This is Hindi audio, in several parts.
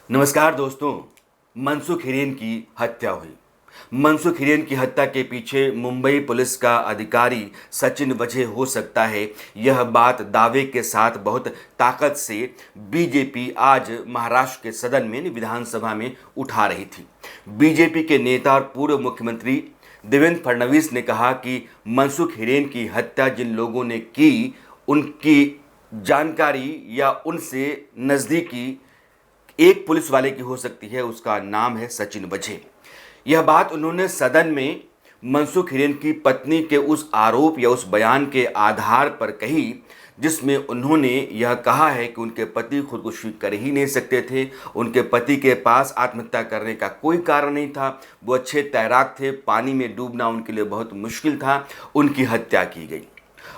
नमस्कार दोस्तों। मनसुख हिरेन की हत्या हुई। मनसुख हिरेन की हत्या के पीछे मुंबई पुलिस का अधिकारी सचिन वजह हो सकता है। यह बात दावे के साथ बहुत ताकत से बीजेपी आज महाराष्ट्र के सदन में विधानसभा में उठा रही थी। बीजेपी के नेता और पूर्व मुख्यमंत्री देवेंद्र फडणवीस ने कहा कि मनसुख हिरेन की हत्या जिन लोगों ने की उनकी जानकारी या उनसे नज़दीकी एक पुलिस वाले की हो सकती है, उसका नाम है सचिन वजह। यह बात उन्होंने सदन में मनसुख हिरेन की पत्नी के उस आरोप या उस बयान के आधार पर कही जिसमें उन्होंने यह कहा है कि उनके पति खुदकुशी कर ही नहीं सकते थे। उनके पति के पास आत्महत्या करने का कोई कारण नहीं था। वो अच्छे तैराक थे, पानी में डूबना उनके लिए बहुत मुश्किल था। उनकी हत्या की गई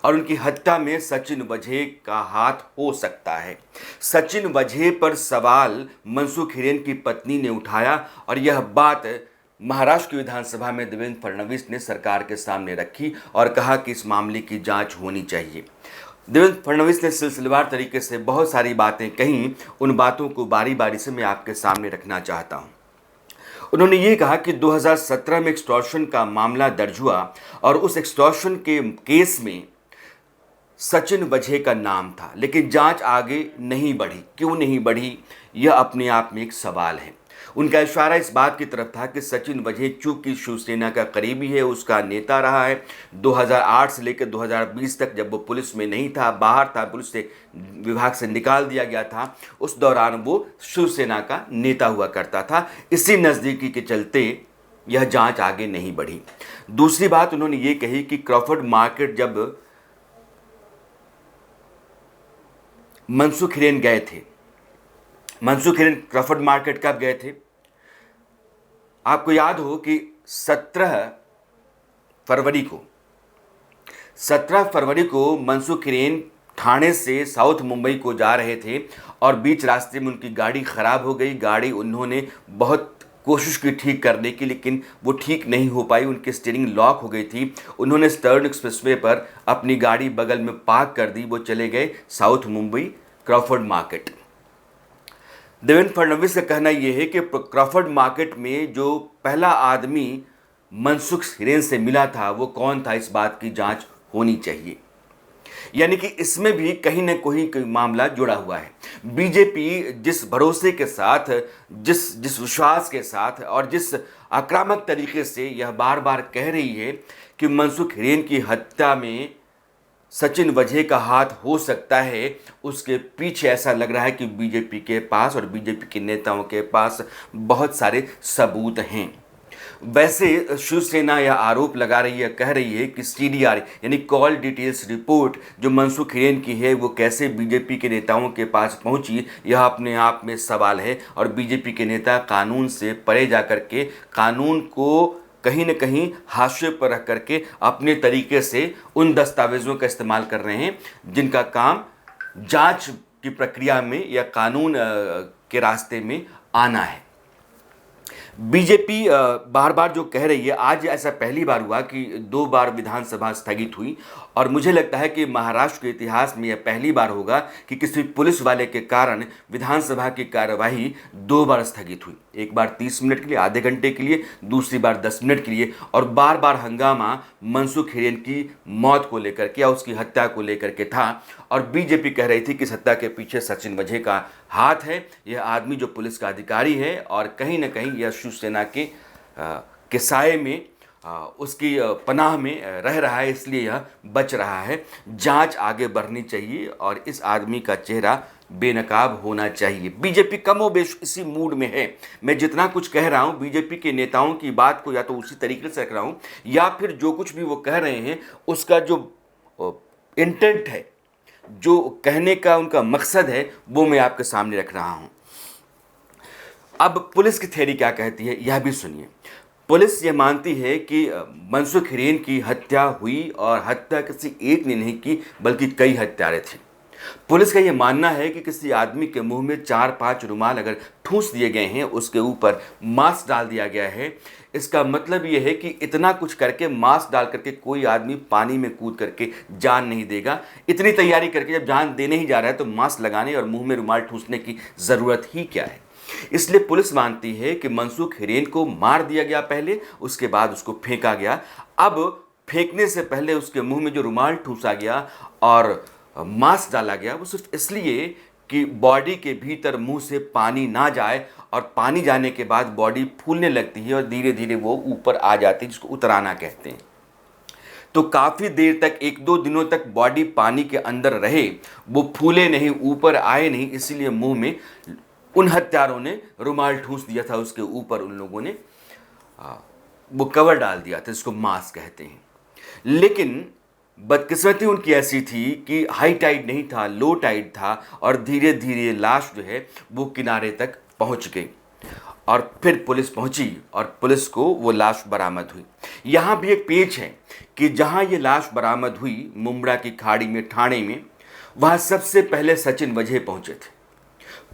और उनकी हत्या में सचिन वजह का हाथ हो सकता है। सचिन वजह पर सवाल मनसुख हिरेन की पत्नी ने उठाया और यह बात महाराष्ट्र की विधानसभा में देवेंद्र फडणवीस ने सरकार के सामने रखी और कहा कि इस मामले की जांच होनी चाहिए। देवेंद्र फडणवीस ने सिलसिलेवार तरीके से बहुत सारी बातें कहीं। उन बातों को बारी बारी से मैं आपके सामने रखना चाहता हूं। उन्होंने ये कहा कि 2017 में एक्सटॉर्शन का मामला दर्ज हुआ और उस एक्सटॉर्शन के केस में सचिन वजह का नाम था, लेकिन जांच आगे नहीं बढ़ी। क्यों नहीं बढ़ी, यह अपने आप में एक सवाल है। उनका इशारा इस बात की तरफ था कि सचिन वजह चूंकि शिवसेना का करीबी है, उसका नेता रहा है। 2008 से लेकर 2020 तक जब वो पुलिस में नहीं था, बाहर था, पुलिस से विभाग से निकाल दिया गया था, उस दौरान वो शिवसेना का नेता हुआ करता था। इसी नज़दीकी के चलते यह जांच आगे नहीं बढ़ी। दूसरी बात उन्होंने ये कही कि क्रॉफर्ड मार्केट जब मनसुख हिरेन गए थे, मनसुख हिरेन क्रॉफर्ड मार्केट कब गए थे? आपको याद हो कि 17 फरवरी को मनसुख हिरेन ठाणे से साउथ मुंबई को जा रहे थे और बीच रास्ते में उनकी गाड़ी खराब हो गई। गाड़ी उन्होंने बहुत कोशिश की ठीक करने की, लेकिन वो ठीक नहीं हो पाई। उनकी स्टीयरिंग लॉक हो गई थी। उन्होंने स्टर्न एक्सप्रेसवे पर अपनी गाड़ी बगल में पार्क कर दी। वो चले गए south Mumbai Crawford market. Devendra Fadnavis का कहना यह है कि क्रॉफर्ड मार्केट में जो पहला आदमी मनसुख हिरेन से मिला था वो कौन था, इस बात की जांच होनी चाहिए। यानी कि इसमें भी कहीं न कहीं कोई मामला जुड़ा हुआ है। बीजेपी जिस भरोसे के साथ, जिस विश्वास के साथ और जिस आक्रामक तरीके से यह बार बार कह रही है कि मनसुख हिरेन की हत्या में सचिन वजह का हाथ हो सकता है, उसके पीछे ऐसा लग रहा है कि बीजेपी के पास और बीजेपी के नेताओं के पास बहुत सारे सबूत हैं। वैसे शिवसेना यह आरोप लगा रही है, कह रही है कि सीडीआर यानी कॉल डिटेल्स रिपोर्ट जो मनसुख हिरेन की है वो कैसे बीजेपी के नेताओं के पास पहुंची, यह अपने आप में सवाल है। और बीजेपी के नेता कानून से परे जाकर के कानून को कहीं न कहीं हाशिए पर रख करके अपने तरीके से उन दस्तावेज़ों का इस्तेमाल कर रहे हैं जिनका काम जांच की प्रक्रिया में या कानून के रास्ते में आना है। बीजेपी बार बार जो कह रही है, आज ऐसा पहली बार हुआ कि 2 बार विधानसभा स्थगित हुई और मुझे लगता है कि महाराष्ट्र के इतिहास में यह पहली बार होगा कि किसी पुलिस वाले के कारण विधानसभा की कार्यवाही 2 बार स्थगित हुई। एक बार 30 मिनट के लिए, आधे घंटे के लिए, दूसरी बार 10 मिनट के लिए, और बार बार हंगामा मनसुख हिरेन की मौत को लेकर के या उसकी हत्या को लेकर के था। और बीजेपी कह रही थी कि हत्या के पीछे सचिन वजह का हाथ है। यह आदमी जो पुलिस का अधिकारी है और कहीं ना कहीं यह शिवसेना के साए में, उसकी पनाह में रह रहा है, इसलिए यह बच रहा है। जांच आगे बढ़नी चाहिए और इस आदमी का चेहरा बेनकाब होना चाहिए। बीजेपी कमोबेश इसी मूड में है। मैं जितना कुछ कह रहा हूं, बीजेपी के नेताओं की बात को या तो उसी तरीके से रख रहा हूं या फिर जो कुछ भी वो कह रहे हैं उसका जो इंटेंट है, जो कहने का उनका मकसद है, वो मैं आपके सामने रख रहा हूं। अब पुलिस की थ्योरी क्या कहती है यह भी सुनिए। पुलिस ये मानती है कि मनसुख हिरेन की हत्या हुई और हत्या किसी एक ने नहीं की बल्कि कई हत्यारे थे। पुलिस का यह मानना है कि किसी आदमी के मुंह में 4-5 रुमाल अगर ठूंस दिए गए हैं, उसके ऊपर मास्क डाल दिया गया है, इसका मतलब यह है कि इतना कुछ करके, मास्क डाल करके कोई आदमी पानी में कूद करके जान नहीं देगा। इतनी तैयारी करके जब जान देने ही जा रहा है तो मास्क लगाने और मुंह में रुमाल ठूंसने की ज़रूरत ही क्या है। इसलिए पुलिस मानती है कि मनसूख हिरेन को मार दिया गया पहले, उसके बाद उसको फेंका गया। अब फेंकने से पहले उसके मुंह में जो रुमाल ठूंसा गया और मास्क डाला गया, वो सिर्फ इसलिए कि बॉडी के भीतर मुंह से पानी ना जाए, और पानी जाने के बाद बॉडी फूलने लगती है और धीरे धीरे वो ऊपर आ जाती है, जिसको उतराना कहते हैं। तो काफ़ी देर तक, 1-2 दिनों तक बॉडी पानी के अंदर रहे, वो फूले नहीं, ऊपर आए नहीं, इसीलिए मुंह में उन हत्यारों ने रुमाल ठूंस दिया था, उसके ऊपर उन लोगों ने वो कवर डाल दिया था, जिसको मास्क कहते हैं। लेकिन बदकिस्मती उनकी ऐसी थी कि हाई टाइड नहीं था, लो टाइड था, और धीरे धीरे लाश जो है वो किनारे तक पहुंच गई, और फिर पुलिस पहुंची और पुलिस को वो लाश बरामद हुई। यहाँ भी एक पेच है कि जहाँ ये लाश बरामद हुई मुंब्रा की खाड़ी में, ठाणे में, वहाँ सबसे पहले सचिन वजह पहुंचे थे,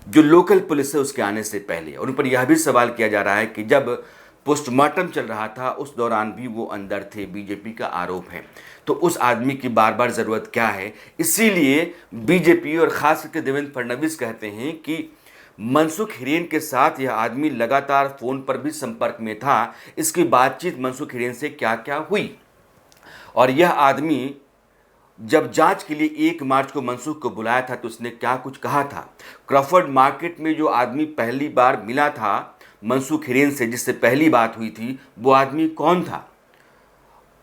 जो लोकल पुलिस है उसके आने से पहले। और उन पर यह भी सवाल किया जा रहा है कि जब पोस्टमार्टम चल रहा था उस दौरान भी वो अंदर थे, बीजेपी का आरोप है। तो उस आदमी की बार बार ज़रूरत क्या है? इसीलिए बीजेपी और ख़ास करके देवेंद्र फडणवीस कहते हैं कि मनसूख हिरेन के साथ यह आदमी लगातार फ़ोन पर भी संपर्क में था। इसकी बातचीत मनसूख हिरेन से क्या क्या हुई, और यह आदमी जब जांच के लिए 1 मार्च को मनसूख को बुलाया था तो उसने क्या कुछ कहा था। क्रॉफर्ड मार्केट में जो आदमी पहली बार मिला था मनसूख हिरेन से, जिससे पहली बात हुई थी, वो आदमी कौन था,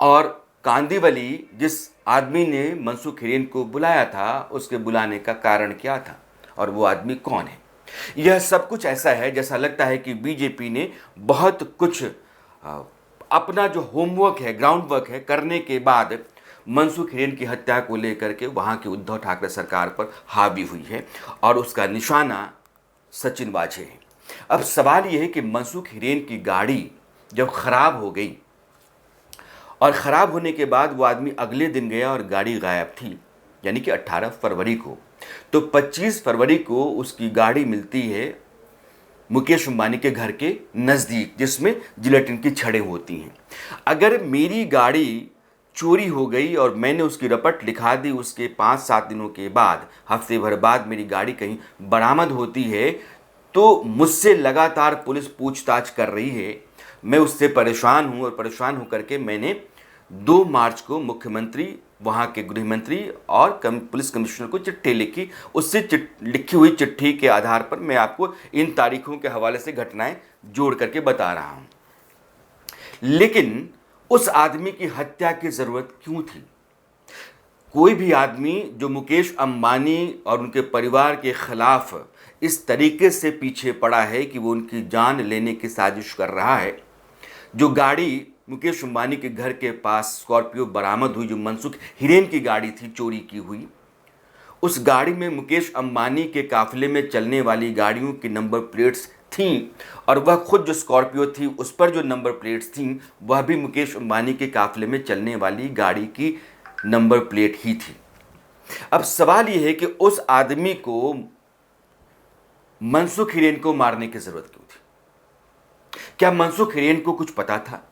और कांदिवली जिस आदमी ने मनसूख हिरेन को बुलाया था उसके बुलाने का कारण क्या था, और वो आदमी कौन है। यह सब कुछ ऐसा है जैसा लगता है कि बीजेपी ने बहुत कुछ अपना जो होमवर्क है, ग्राउंड वर्क है, करने के बाद मनसूख हिरेन की हत्या को लेकर के वहाँ की उद्धव ठाकरे सरकार पर हावी हुई है, और उसका निशाना सचिन वाजे है। अब सवाल यह है कि मनसूख हिरेन की गाड़ी जब खराब हो गई, और ख़राब होने के बाद वो आदमी अगले दिन गया और गाड़ी गायब थी, यानी कि 18 फरवरी को। तो 25 फरवरी को उसकी गाड़ी मिलती है मुकेश अंबानी के घर के नज़दीक, जिसमें जिलेटिन की छड़ें होती हैं। अगर मेरी गाड़ी चोरी हो गई और मैंने उसकी रपट लिखा दी, उसके 5-7 दिनों के बाद, हफ्ते भर बाद मेरी गाड़ी कहीं बरामद होती है, तो मुझसे लगातार पुलिस पूछताछ कर रही है। मैं उससे परेशान हूँ, और परेशान होकर के मैंने 2 मार्च को मुख्यमंत्री, वहाँ के गृह मंत्री और पुलिस कमिश्नर को चिट्ठी लिखी। उससे लिखी हुई चिट्ठी के आधार पर मैं आपको इन तारीखों के हवाले से घटनाएं जोड़ करके बता रहा हूँ। लेकिन उस आदमी की हत्या की ज़रूरत क्यों थी? कोई भी आदमी जो मुकेश अंबानी और उनके परिवार के खिलाफ इस तरीके से पीछे पड़ा है कि वो उनकी जान लेने की साजिश कर रहा है। जो गाड़ी मुकेश अंबानी के घर के पास स्कॉर्पियो बरामद हुई, जो मनसूख हिरेन की गाड़ी थी चोरी की हुई, उस गाड़ी में मुकेश अंबानी के काफिले में चलने वाली गाड़ियों की नंबर प्लेट्स थीं, और वह खुद जो स्कॉर्पियो थी उस पर जो नंबर प्लेट्स थीं वह भी मुकेश अंबानी के काफिले में चलने वाली गाड़ी की नंबर प्लेट ही थी। अब सवाल यह है कि उस आदमी को, मनसूख हिरेन को मारने की जरूरत क्यों थी? क्या मनसूख हिरेन को कुछ पता था?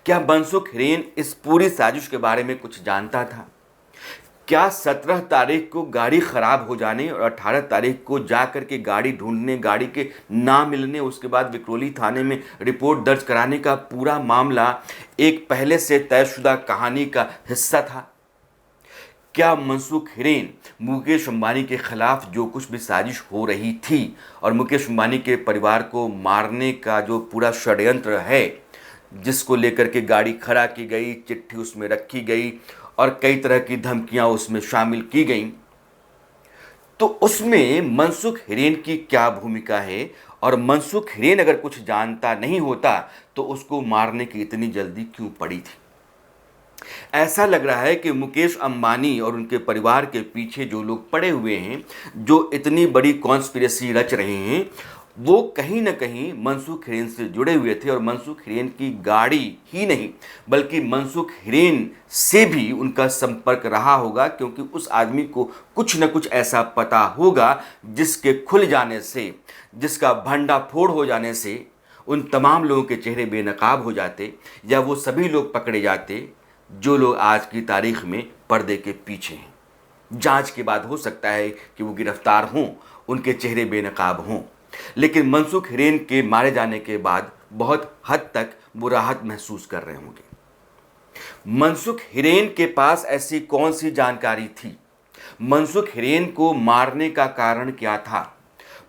क्या मनसूख हिरेन इस पूरी साजिश के बारे में कुछ जानता था? क्या 17 तारीख को गाड़ी खराब हो जाने और 18 तारीख को जाकर के गाड़ी ढूंढने, गाड़ी के ना मिलने, उसके बाद विक्रोली थाने में रिपोर्ट दर्ज कराने का पूरा मामला एक पहले से तयशुदा कहानी का हिस्सा था? क्या मनसूख हिरेन मुकेश अंबानी के खिलाफ जो कुछ भी साजिश हो रही थी, और मुकेश अंबानी के परिवार को मारने का जो पूरा षड्यंत्र है, जिसको लेकर के गाड़ी खड़ा की गई, चिट्ठी उसमें रखी गई और कई तरह की धमकियां उसमें शामिल की गईं, तो उसमें मनसूख हिरेन की क्या भूमिका है? और मनसूख हिरेन अगर कुछ जानता नहीं होता तो उसको मारने की इतनी जल्दी क्यों पड़ी थी? ऐसा लग रहा है कि मुकेश अंबानी और उनके परिवार के पीछे जो लोग पड़े हुए हैं, जो इतनी बड़ी कॉन्स्पिरेसी रच रहे हैं, वो कहीं ना कहीं मनसूख हिरेन से जुड़े हुए थे, और मनसूख हिरेन की गाड़ी ही नहीं बल्कि मनसूख हिरेन से भी उनका संपर्क रहा होगा, क्योंकि उस आदमी को कुछ न कुछ ऐसा पता होगा जिसके खुल जाने से, जिसका भंडाफोड़ हो जाने से उन तमाम लोगों के चेहरे बेनकाब हो जाते, या वो सभी लोग पकड़े जाते जो लोग आज की तारीख में पर्दे के पीछे हैं। जांच के बाद हो सकता है कि वो गिरफ्तार हों, उनके चेहरे बेनकाब हों। लेकिन मनसुख हिरेन के मारे जाने के बाद बहुत हद तक वो राहत महसूस कर रहे होंगे। मनसुख हिरेन के पास ऐसी कौन सी जानकारी थी? मनसुख हिरेन को मारने का कारण क्या था?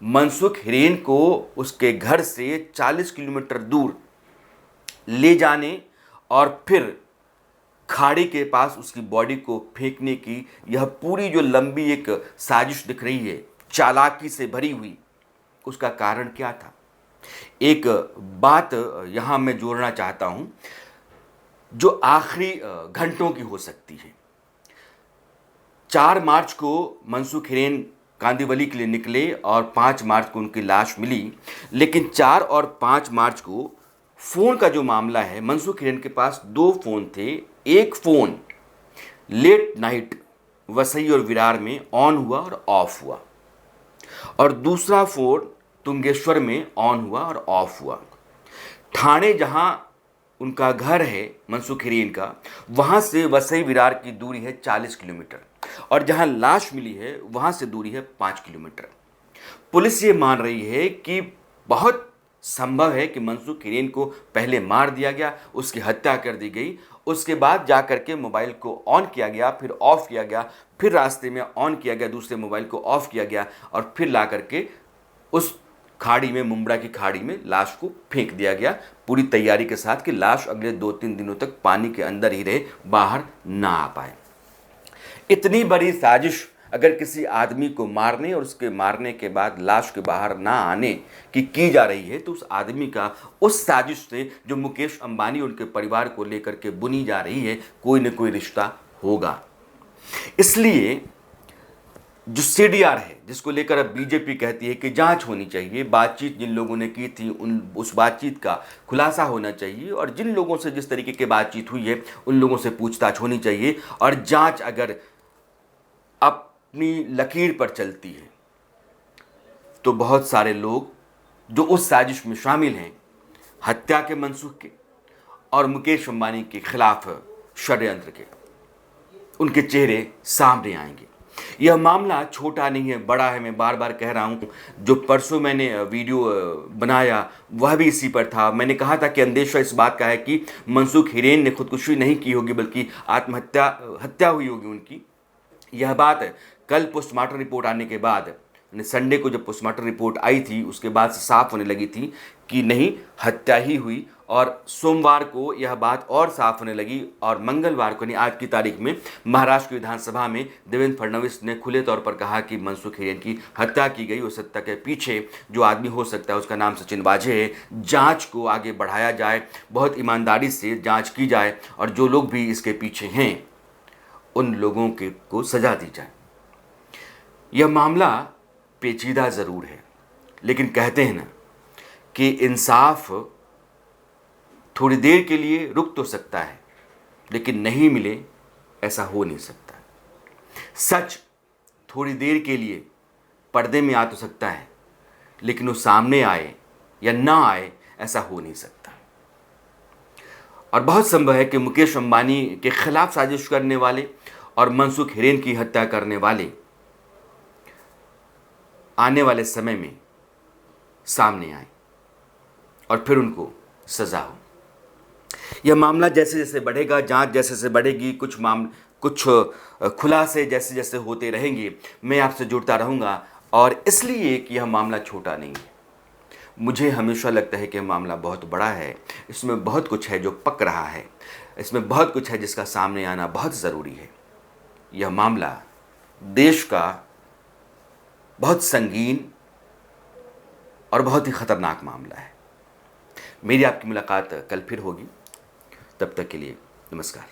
मनसुख हिरेन को उसके घर से 40 किलोमीटर दूर ले जाने और फिर खाड़ी के पास उसकी बॉडी को फेंकने की यह पूरी जो लंबी एक साजिश दिख रही है, चालाकी से भरी हुई, उसका कारण क्या था? एक बात यहां मैं जोड़ना चाहता हूं जो आखिरी घंटों की हो सकती है। 4 मार्च को मनसुख हिरेन कांदिवली के लिए निकले और 5 मार्च को उनकी लाश मिली, लेकिन 4 और 5 मार्च को फ़ोन का जो मामला है, मनसुख हिरेन के पास 2 फ़ोन थे। एक फ़ोन लेट नाइट वसई और विरार में ऑन हुआ और ऑफ हुआ, और दूसरा फ़ोन तुंगेश्वर में ऑन हुआ और ऑफ हुआ। ठाणे जहां उनका घर है मनसुख हिरेन का, वहां से वसई विरार की दूरी है 40 किलोमीटर, और जहां लाश मिली है वहां से दूरी है 5 किलोमीटर। पुलिस ये मान रही है कि बहुत संभव है कि मनसुख हिरेन को पहले मार दिया गया, उसकी हत्या कर दी गई, उसके बाद जाकर के मोबाइल को ऑन किया गया, फिर ऑफ किया गया, फिर रास्ते में ऑन किया गया, दूसरे मोबाइल को ऑफ किया गया, और फिर ला करके उस खाड़ी में, मुंब्रा की खाड़ी में लाश को फेंक दिया गया, पूरी तैयारी के साथ कि लाश अगले 2-3 दिनों तक पानी के अंदर ही रहे, बाहर ना आ पाए। इतनी बड़ी साजिश अगर किसी आदमी को मारने और उसके मारने के बाद लाश के बाहर ना आने की जा रही है, तो उस आदमी का उस साजिश से जो मुकेश अंबानी और उनके परिवार को लेकर के बुनी जा रही है, कोई न कोई रिश्ता होगा। इसलिए जो सीडीआर है, जिसको लेकर अब बीजेपी कहती है कि जांच होनी चाहिए, बातचीत जिन लोगों ने की थी उस बातचीत का खुलासा होना चाहिए, और जिन लोगों से जिस तरीके की बातचीत हुई है उन लोगों से पूछताछ होनी चाहिए, और जांच अगर अपनी लकीर पर चलती है तो बहुत सारे लोग जो उस साजिश में शामिल हैं, हत्या के मनसूख के और मुकेश अंबानी के खिलाफ षड्यंत्र के, उनके चेहरे सामने आएंगे। यह मामला छोटा नहीं है, बड़ा है। मैं बार बार कह रहा हूँ, जो परसों मैंने वीडियो बनाया वह भी इसी पर था। मैंने कहा था कि अंदेशा इस बात का है कि मनसुख हिरेन ने खुदकुशी नहीं की होगी, बल्कि हत्या हुई होगी उनकी। यह बात कल पोस्टमार्टम रिपोर्ट आने के बाद, संडे को जब पोस्टमार्टम रिपोर्ट आई थी, उसके बाद से साफ होने लगी थी कि नहीं, हत्या ही हुई, और सोमवार को यह बात और साफ होने लगी, और मंगलवार को, यानी आज की तारीख में, महाराष्ट्र की विधानसभा में देवेंद्र फडणवीस ने खुले तौर पर कहा कि मनसुख हिरेन की हत्या की गई। उस हत्या के पीछे जो आदमी हो सकता है उसका नाम सचिन वाझे है। जांच को आगे बढ़ाया जाए, बहुत ईमानदारी से जांच की जाए, और जो लोग भी इसके पीछे हैं उन लोगों को सजा दी जाए। यह मामला पेचीदा ज़रूर है, लेकिन कहते हैं ना कि इंसाफ थोड़ी देर के लिए रुक तो सकता है, लेकिन नहीं मिले ऐसा हो नहीं सकता। सच थोड़ी देर के लिए पर्दे में आ तो सकता है, लेकिन वो सामने आए या ना आए ऐसा हो नहीं सकता। और बहुत संभव है कि मुकेश अंबानी के खिलाफ साजिश करने वाले और मनसुख हिरेन की हत्या करने वाले आने वाले समय में सामने आए और फिर उनको सजा हो। यह मामला जैसे जैसे बढ़ेगा, जांच जैसे जैसे बढ़ेगी, कुछ खुलासे जैसे जैसे होते रहेंगे, मैं आपसे जुड़ता रहूँगा। और इसलिए कि यह मामला छोटा नहीं है, मुझे हमेशा लगता है कि यह मामला बहुत बड़ा है। इसमें बहुत कुछ है जो पक रहा है, इसमें बहुत कुछ है जिसका सामने आना बहुत ज़रूरी है। यह मामला देश का बहुत संगीन और बहुत ही ख़तरनाक मामला है। मेरी आपकी मुलाकात कल फिर होगी, तब तक के लिए नमस्कार।